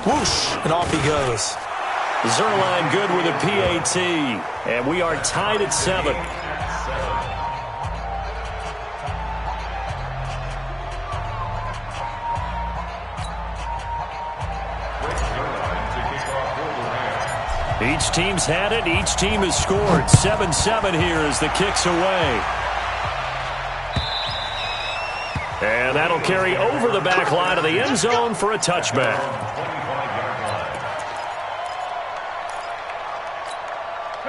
Whoosh, and off he goes. Zerline good with a PAT, and we are tied at 7. Each team's had it. Each team has scored. 7-7 here as the kick's away. And that'll carry over the back line of the end zone for a touchback.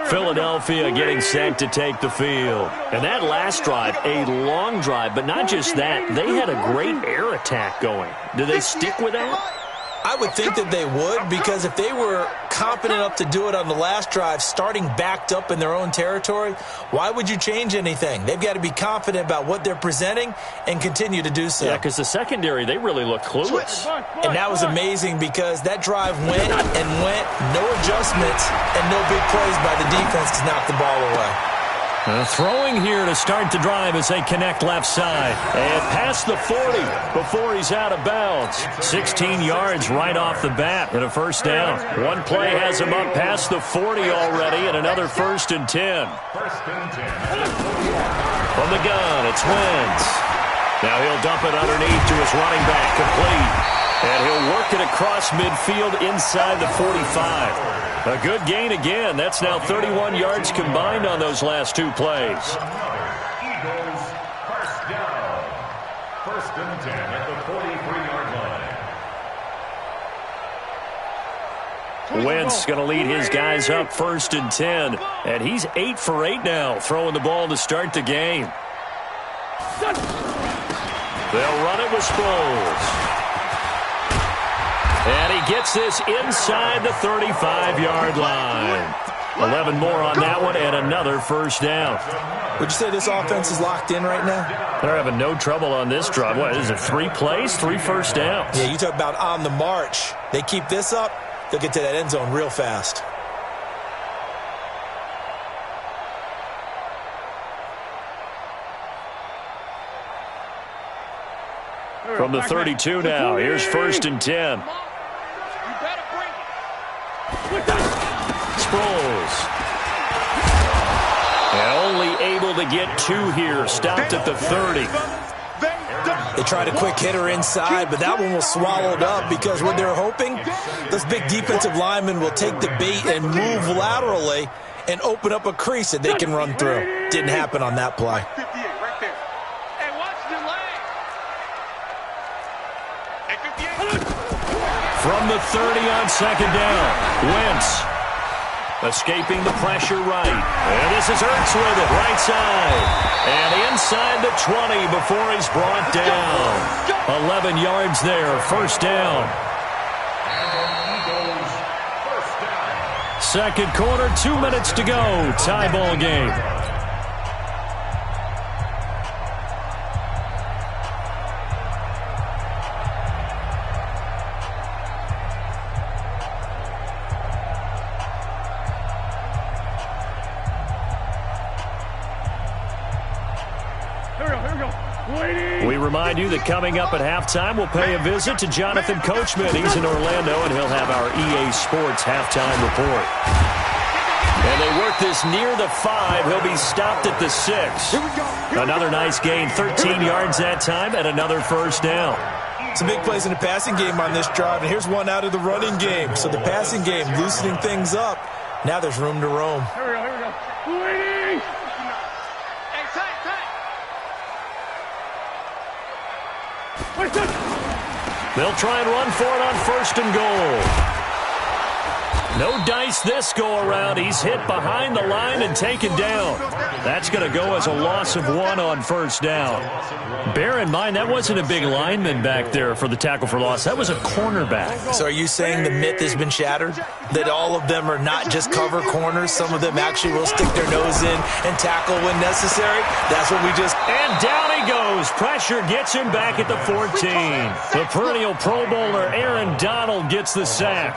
Philadelphia getting set to take the field. And that last drive, a long drive, but not just that. They had a great air attack going. Do they stick with that? I would think that they would, because if they were confident enough to do it on the last drive, starting backed up in their own territory, why would you change anything? They've got to be confident about what they're presenting and continue to do so. Yeah, because the secondary, they really look clueless. And that was amazing because that drive went and went, no adjustments, and no big plays by the defense to knock the ball away. Throwing here to start the drive as they connect left side. And past the 40 before he's out of bounds. 16 yards right off the bat and a first down. One play has him up past the 40 already and another 1st and 10. From the gun, it's Wentz. Now he'll dump it underneath to his running back, complete. And he'll work it across midfield inside the 45. A good gain again. That's now 31 yards combined on those last 2 plays. Eagles, first down. 1st and 10 at the 43-yard line. Wentz going to lead his guys up 1st and 10. And he's 8 for 8 now, throwing the ball to start the game. They'll run it with Sproles. And he gets this inside the 35-yard line. 11 more on that one and another first down. Would you say this offense is locked in right now? They're having no trouble on this drive. What is it, 3 plays, 3 first downs? Yeah, you talk about on the march. They keep this up, they'll get to that end zone real fast. From the 32 now, here's 1st and 10. Sproles. And only able to get 2 here. Stopped at the 30. They tried a quick hitter inside, but that one was swallowed up because what they're hoping, those big defensive linemen will take the bait and move laterally and open up a crease that they can run through. Didn't happen on that play. From the 30 on 2nd down, Wentz escaping the pressure right. And this is Ertz with it, right side. And inside the 20 before he's brought down. 11 yards there, 1st down. 2nd quarter, 2 minutes to go. Tie ball game. We remind you that coming up at halftime, we'll pay a visit to Jonathan Coachman. He's in Orlando, and he'll have our EA Sports halftime report. And they work this near the 5. He'll be stopped at the 6. Another nice gain, 13 yards that time, and another first down. Some big plays in the passing game on this drive, and here's one out of the running game. So the passing game loosening things up. Now there's room to roam. Here we go. Hey, They'll try and run for it on 1st and goal. No dice this go-around. He's hit behind the line and taken down. That's going to go as a loss of 1 on 1st down. Bear in mind, that wasn't a big lineman back there for the tackle for loss. That was a cornerback. So are you saying the myth has been shattered? That all of them are not just cover corners? Some of them actually will stick their nose in and tackle when necessary? That's what we just... And down he goes. Pressure gets him back at the 14. The perennial Pro Bowler Aaron Donald gets the sack.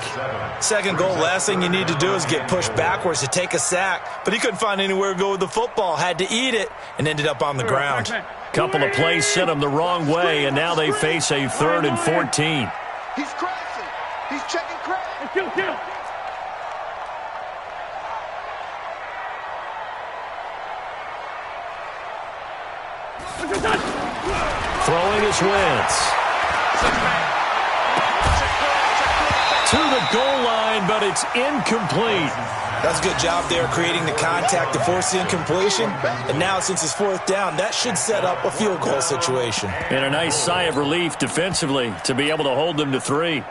2nd goal, last thing you need to do is get pushed backwards to take a sack. But he couldn't find anywhere to go with the football. Had to eat it and ended up on the ground. Couple of plays sent him the wrong way, and now they face a 3rd and 14. He's crashing. He's checking crack. Kill. Throwing is Wentz. To the goal line, but it's incomplete. That's a good job there creating the contact to force the incompletion. And now since it's fourth down, that should set up a field goal situation. And a nice sigh of relief defensively to be able to hold them to 3.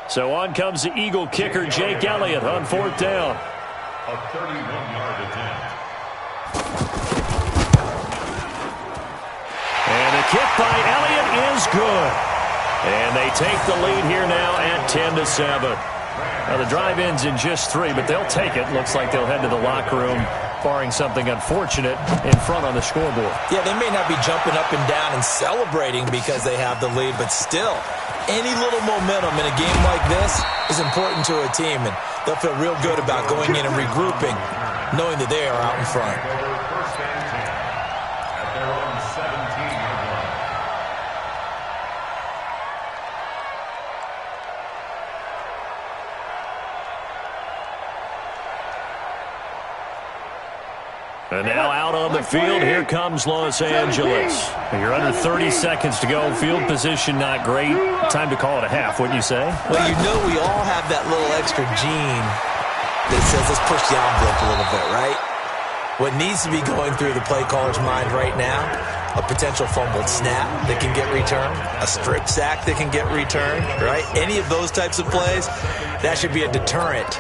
So on comes the Eagle kicker, Jake Elliott, on fourth down. A 31-yard attempt. And the kick by Elliott is good. And they take the lead here now at 10-7. Now the drive ends in just 3, but they'll take it. Looks like they'll head to the locker room, barring something unfortunate in front on the scoreboard. Yeah, they may not be jumping up and down and celebrating because they have the lead, but still, any little momentum in a game like this is important to a team, and they'll feel real good about going in and regrouping, knowing that they are out in front. First and 10 at their own 17-yard line. And now out on the field, here comes Los Angeles. You're under 30 seconds to go. Field position not great. Time to call it a half, wouldn't you say? Well, you know we all have that little extra gene that says let's push the envelope a little bit, right? What needs to be going through the play caller's mind right now, a potential fumbled snap that can get returned, a strip sack that can get returned, right? Any of those types of plays, that should be a deterrent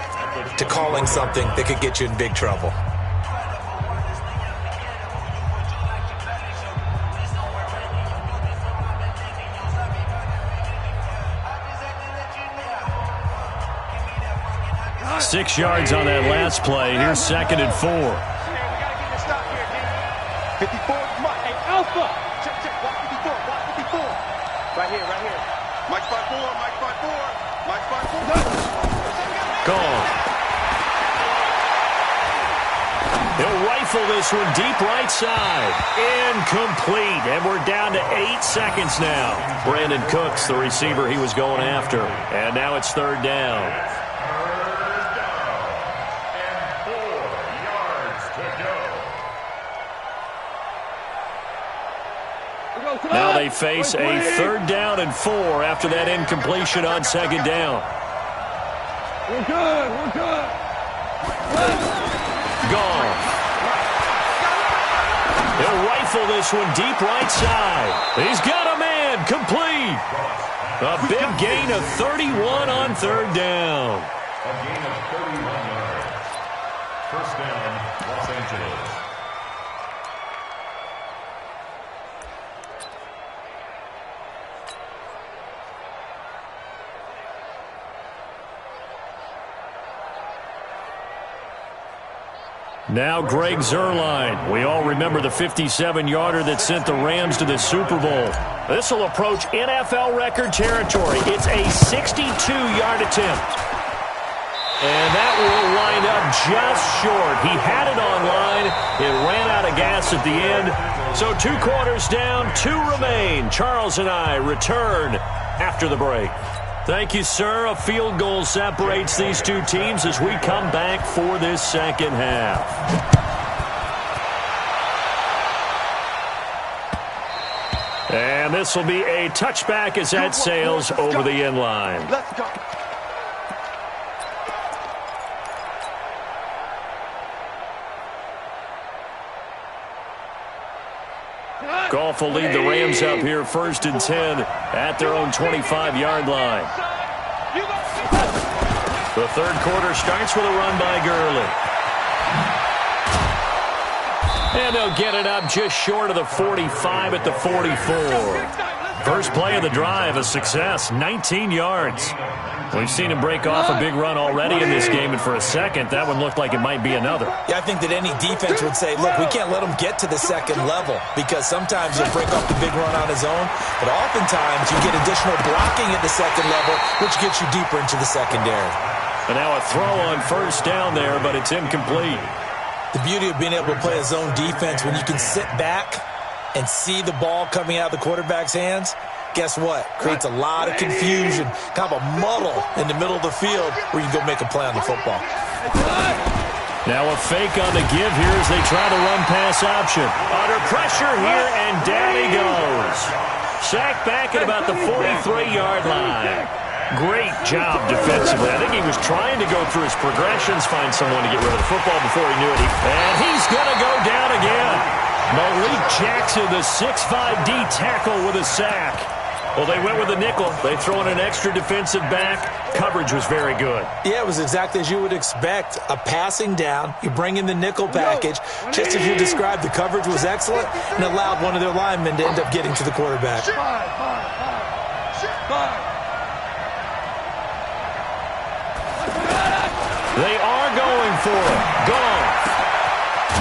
to calling something that could get you in big trouble. Six yards on that last play. Here's 2nd and 4. We got to get this stop here, D. 54, Mike. Hey, Alpha. Check. Watch 54. Right here. Mike 5-4. Gone. He'll rifle this one deep right side. Incomplete. And we're down to 8 seconds now. Brandon Cooks, the receiver he was going after. And now it's 3rd down. Now they face a 3rd down and 4 after that incompletion on 2nd down. We're good. Gone. He'll rifle this one deep right side. He's got a man. Complete. A big gain of 31 on 3rd down. A gain of 31 yards. First down, Los Angeles. Now Greg Zuerlein. We all remember the 57-yarder that sent the Rams to the Super Bowl. This will approach NFL record territory. It's a 62-yard attempt. And that will wind up just short. He had it on line. It ran out of gas at the end. So 2 quarters down, 2 remain. Charles and I return after the break. Thank you, sir. A field goal separates these two teams as we come back for this second half. And this will be a touchback as that sails over the end line. Let's go. Goff will lead the Rams up here 1st and 10 at their own 25-yard line. The 3rd quarter starts with a run by Gurley. And they'll get it up just short of the 45 at the 44. First play of the drive, a success, 19 yards. We've seen him break off a big run already in this game, and for a second, that one looked like it might be another. Yeah, I think that any defense would say, look, we can't let him get to the second level because sometimes he'll break off the big run on his own, but oftentimes you get additional blocking at the second level, which gets you deeper into the secondary. And now a throw on 1st down there, but it's incomplete. The beauty of being able to play a zone defense when you can sit back and see the ball coming out of the quarterback's hands, guess what? Creates a lot of confusion, kind of a muddle in the middle of the field where you can go make a play on the football. Now a fake on the give here as they try to run pass option. Under pressure here, and down he goes. Sacked back at about the 43-yard line. Great job defensively. I think he was trying to go through his progressions, find someone to get rid of the football before he knew it. And he's going to go down again. Malik Jackson, the 6'5" D tackle with a sack. Well, they went with a nickel. They throw in an extra defensive back. Coverage was very good. Yeah, it was exactly as you would expect. A passing down. You bring in the nickel package. Just as you described, the coverage was excellent and allowed one of their linemen to end up getting to the quarterback. They are going for it. Goff.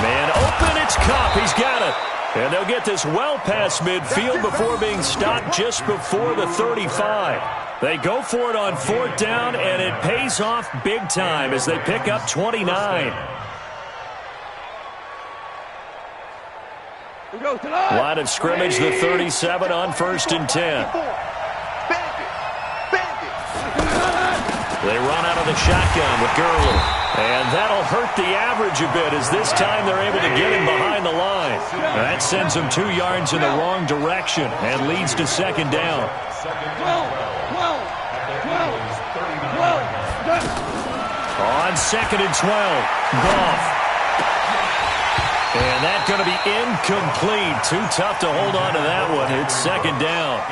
Man open, it's Kupp. He's got it. And they'll get this well past midfield before being stopped just before the 35. They go for it on 4th down, and it pays off big time as they pick up 29. Line of scrimmage, the 37 on 1st and 10. They run out of the shotgun with Gurley. And that'll hurt the average a bit as this time they're able to get him behind the line. That sends him 2 yards in the wrong direction and leads to 2nd down. On 2nd and 12, Goff. And that's going to be incomplete. Too tough to hold on to that one. It's 2nd down.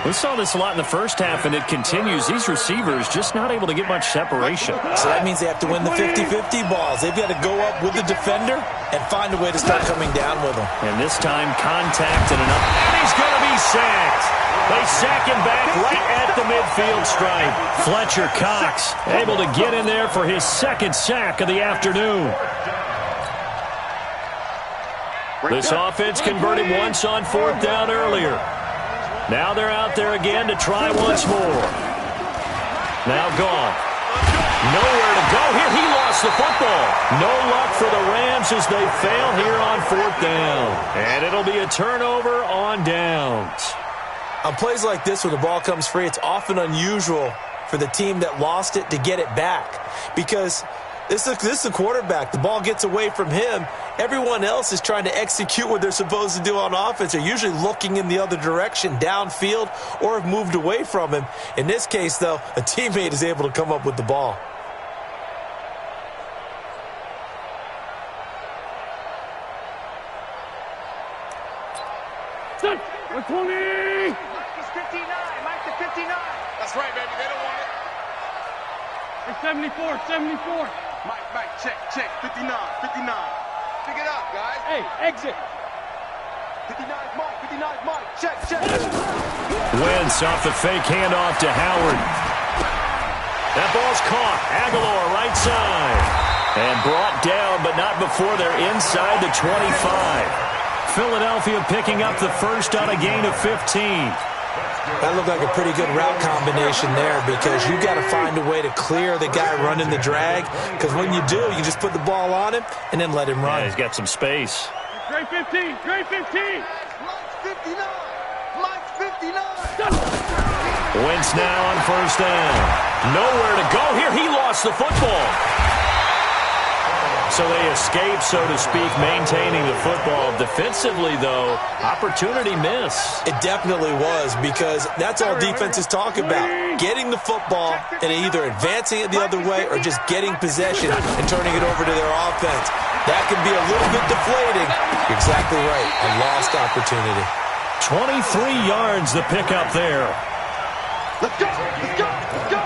We saw this a lot in the first half, and it continues. These receivers just not able to get much separation. So that means they have to win the 50-50 balls. They've got to go up with the defender and find a way to start coming down with them. And this time, contact and enough. And he's going to be sacked. They sack him back right at the midfield stripe. Fletcher Cox able to get in there for his 2nd sack of the afternoon. This offense converted once on 4th down earlier. Now they're out there again to try once more. Now Goff. Nowhere to go here. He lost the football. No luck for the Rams as they fail here on 4th down. And it'll be a turnover on downs. On plays like this where the ball comes free, it's often unusual for the team that lost it to get it back. Because this is the quarterback. The ball gets away from him. Everyone else is trying to execute what they're supposed to do on offense. They're usually looking in the other direction, downfield, or have moved away from him. In this case, though, a teammate is able to come up with the ball. Set. 120. Mike is 59. Mike is 59. That's right, baby. They don't want it. It's 74. 74. Mike, check. 59. 59. Pick it up, guys. Hey, exit. 59 Mike. 59 Mike. Check. Wentz off the fake handoff to Howard. That ball's caught. Aguilar right side. And brought down, but not before they're inside the 25. Philadelphia picking up the first on a gain of 15. That looked like a pretty good route combination there because you've got to find a way to clear the guy running the drag, because when you do, you just put the ball on him and then let him run. Yeah, he's got some space. Great 15. Great 15. Mike's 59. Mike's 59. Wentz now on 1st down. Nowhere to go here. He lost the football. So they escape, so to speak, maintaining the football. Defensively, though, opportunity miss. It definitely was, because that's all defenses talk about. Getting the football and either advancing it the other way or just getting possession and turning it over to their offense. That can be a little bit deflating. You're exactly right. A lost opportunity. 23 yards the pickup there. Let's go. Let's go. Let's go.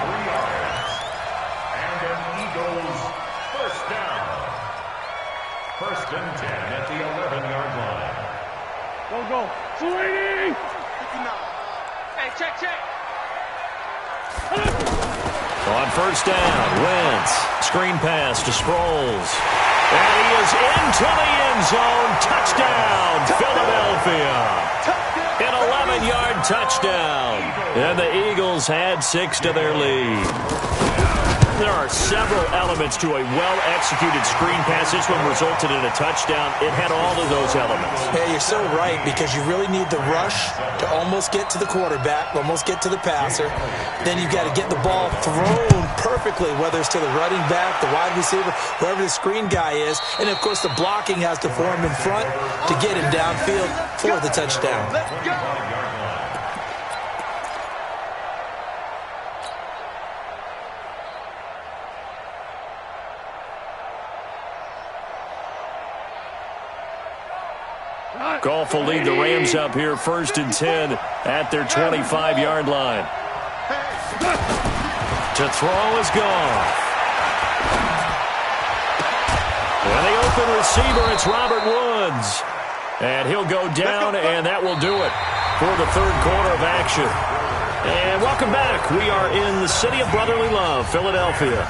And an Eagles first down. 1st and 10 at the 11-yard line. Go. Sweeney. 59. Hey, check. On 1st down, Wentz. Screen pass to Sproles. And he is into the end zone. Touchdown, Philadelphia. An 11-yard touchdown. And the Eagles had 6 to their lead. there are several elements to a well-executed screen pass. This one resulted in a touchdown. It had all of those elements. Yeah, you're so right, because you really need the rush to almost get to the quarterback, almost get to the passer. Then you've got to get the ball thrown perfectly, whether it's to the running back, the wide receiver, whoever the screen guy is. And, of course, the blocking has to form in front to get him downfield for the touchdown. Let's go. Goff will lead the Rams up here 1st and 10 at their 25-yard line. To throw is Goff. And the open receiver, it's Robert Woods. And he'll go down, and that will do it for the third quarter of action. And welcome back. We are in the city of brotherly love, Philadelphia.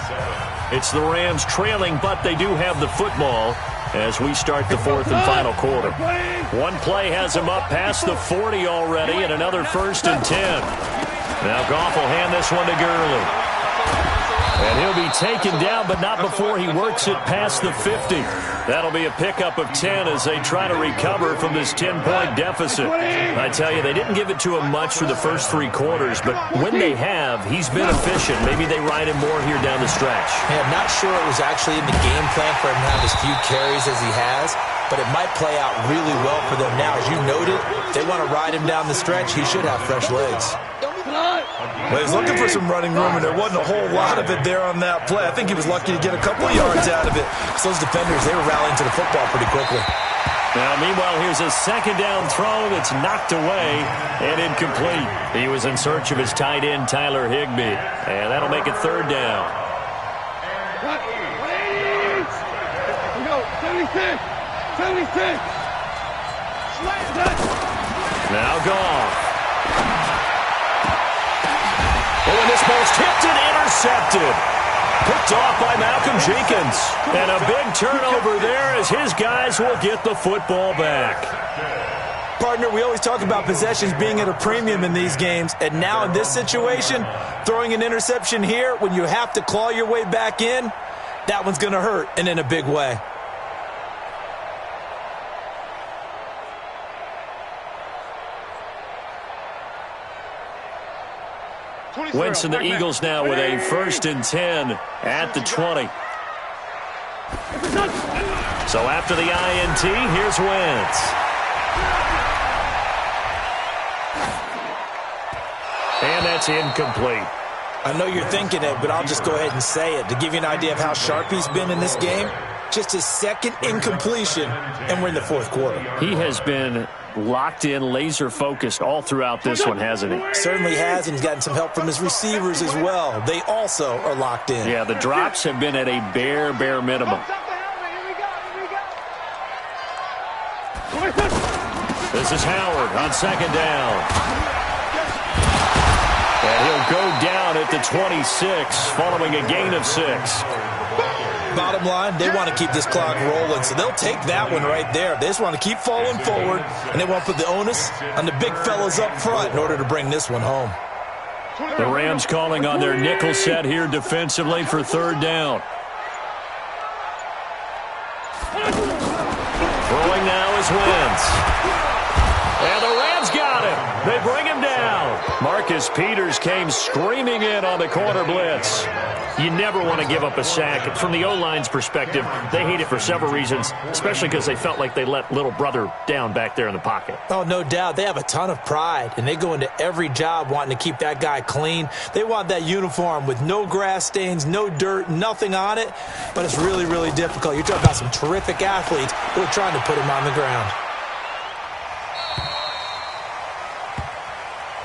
It's the Rams trailing, but they do have the football as we start the fourth and final quarter. One play has him up past the 40 already, and another 1st and 10. Now Goff will hand this one to Gurley. And he'll be taken down, but not before he works it past the 50. That'll be a pickup of 10 as they try to recover from this 10-point deficit. I tell you, they didn't give it to him much for the first 3 quarters, but when they have, he's been efficient. Maybe they ride him more here down the stretch. Yeah, I'm not sure it was actually in the game plan for him to have as few carries as he has, but it might play out really well for them now. As you noted, they want to ride him down the stretch. He should have fresh legs. Well, he was looking for some running room, and there wasn't a whole lot of it there on that play. I think he was lucky to get a couple of yards out of it. So those defenders, they were rallying to the football pretty quickly. Now, meanwhile, here's a second down throw that's knocked away and incomplete. He was in search of his tight end, Tyler Higbee, and that'll make it 3rd down. Go, 76. 76. Now Goff. Oh, and this ball's tipped and intercepted. Picked off by Malcolm Jenkins. And a big turnover there as his guys will get the football back. Partner, we always talk about possessions being at a premium in these games. And now in this situation, throwing an interception here when you have to claw your way back in, that one's going to hurt, and in a big way. Wentz and the Eagles now with a 1st and 10 at the 20. So after the INT, here's Wentz. And that's incomplete. I know you're thinking it, but I'll just go ahead and say it. To give you an idea of how sharp he's been in this game, just his 2nd incompletion, and we're in the 4th quarter. He has been locked in, laser-focused all throughout this one, hasn't he? Certainly has, and he's gotten some help from his receivers as well. They also are locked in. Yeah, the drops have been at a bare minimum. This is Howard on 2nd down. And he'll go down at the 26 following a gain of 6. Bottom line, they want to keep this clock rolling, so they'll take that one right there. They just want to keep falling forward, and they want to put the onus on the big fellas up front in order to bring this one home. The Rams calling on their nickel set here defensively for 3rd down. Throwing now is Wentz. And the Rams got him. They bring him down. Marcus Peters came screaming in on the corner blitz. You never want to give up a sack. From the O-line's perspective, they hate it for several reasons, especially because they felt like they let little brother down back there in the pocket. Oh, no doubt. They have a ton of pride, and they go into every job wanting to keep that guy clean. They want that uniform with no grass stains, no dirt, nothing on it, but it's really, really difficult. You're talking about some terrific athletes who are trying to put him on the ground.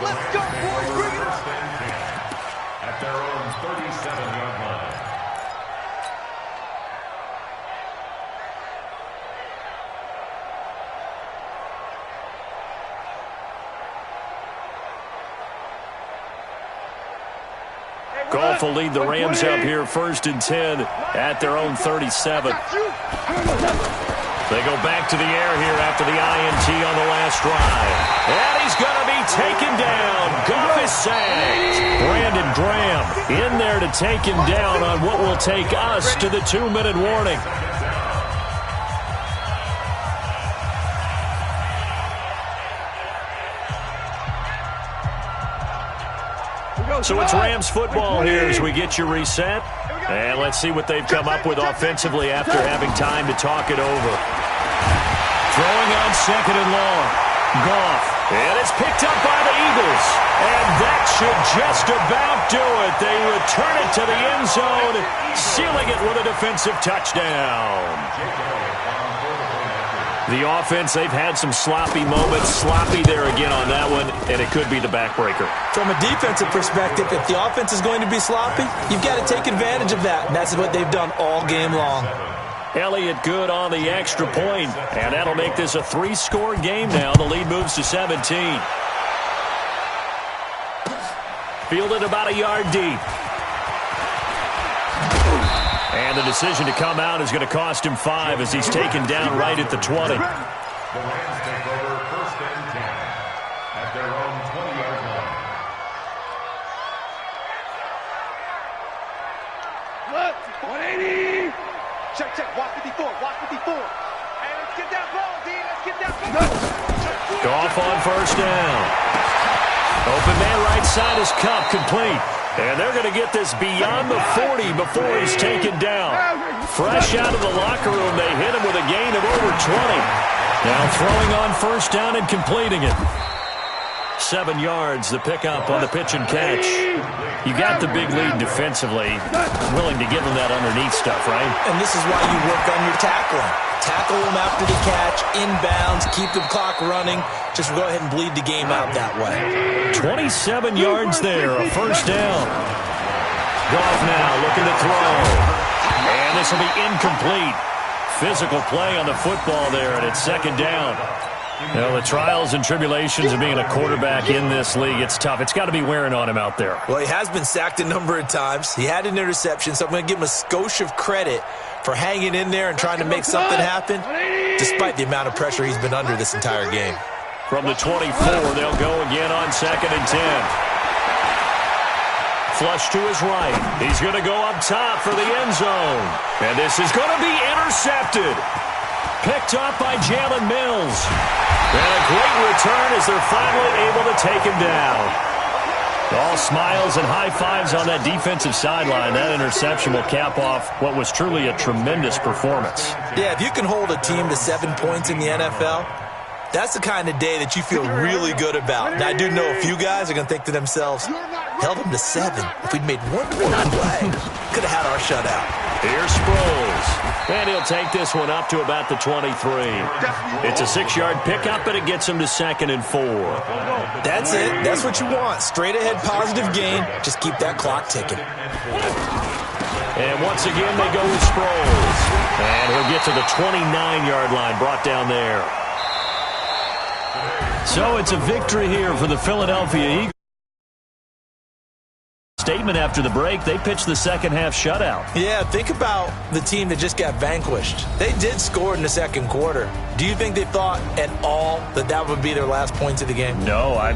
Let's go, boys. Bring it up. At their own 37-yard line. Goff will lead the Rams up here 1st and 10 at their own 37. They go back to the air here after the INT on the last drive. And he's going to be taken down. Goff is sacked. Brandon Graham in there to take him down on what will take us to the 2-minute warning. So it's Rams football here as we get you reset. And let's see what they've come up with offensively after having time to talk it over. Throwing on 2nd and long. Goff. And it's picked up by the Eagles. And that should just about do it. They return it to the end zone, sealing it with a defensive touchdown. The offense, they've had some sloppy moments. Sloppy there again on that one, and it could be the backbreaker. From a defensive perspective, if the offense is going to be sloppy, you've got to take advantage of that, and that's what they've done all game long. Elliott good on the extra point, and that'll make this a 3-score game now. The lead moves to 17. Fielded about a yard deep. And the decision to come out is going to cost him 5 as he's taken down right at the 20. The Rams take over 1st and 10 at their own 20-yard line. Look, 180. Check. Watch 54. Hey, let's get that ball, D. Let's get that ball. Goff on 1st down. Open man right side is Cup complete. And they're going to get this beyond the 40 before he's taken down. Fresh out of the locker room, they hit him with a gain of over 20. Now throwing on 1st down and completing it. 7 yards, the pickup on the pitch and catch. You got the big lead defensively. Willing to give him that underneath stuff, right? And this is why you work on your tackling. Tackle them after the catch, inbounds, keep the clock running. Just go ahead and bleed the game out that way. 27 yards there, a 1st down. Goff now looking to throw. And this will be incomplete. Physical play on the football there, and it's 2nd down. You know, the trials and tribulations of being a quarterback in this league, it's tough. It's got to be wearing on him out there. Well, he has been sacked a number of times. He had an interception, so I'm going to give him a skosh of credit for hanging in there and trying to make something happen, despite the amount of pressure he's been under this entire game. From the 24, they'll go again on 2nd and 10. Flush to his right. He's going to go up top for the end zone. And this is going to be intercepted. Picked up by Jalen Mills. And a great return as they're finally able to take him down. All smiles and high fives on that defensive sideline. That interception will cap off what was truly a tremendous performance. Yeah, if you can hold a team to 7 points in the NFL, that's the kind of day that you feel really good about. And I do know a few guys are going to think to themselves, held them to 7. If we'd made one more play, could have had our shutout. Here's Sproles. And he'll take this one up to about the 23. It's a 6-yard pickup, and it gets him to 2nd and 4. That's it. That's what you want. Straight ahead positive gain. Just keep that clock ticking. And once again, they go with Sproles. And he'll get to the 29-yard line, brought down there. So it's a victory here for the Philadelphia Eagles. Statement after the break, they pitched the second-half shutout. Yeah, think about the team that just got vanquished. They did score in the 2nd quarter. Do you think they thought at all that that would be their last points of the game? No,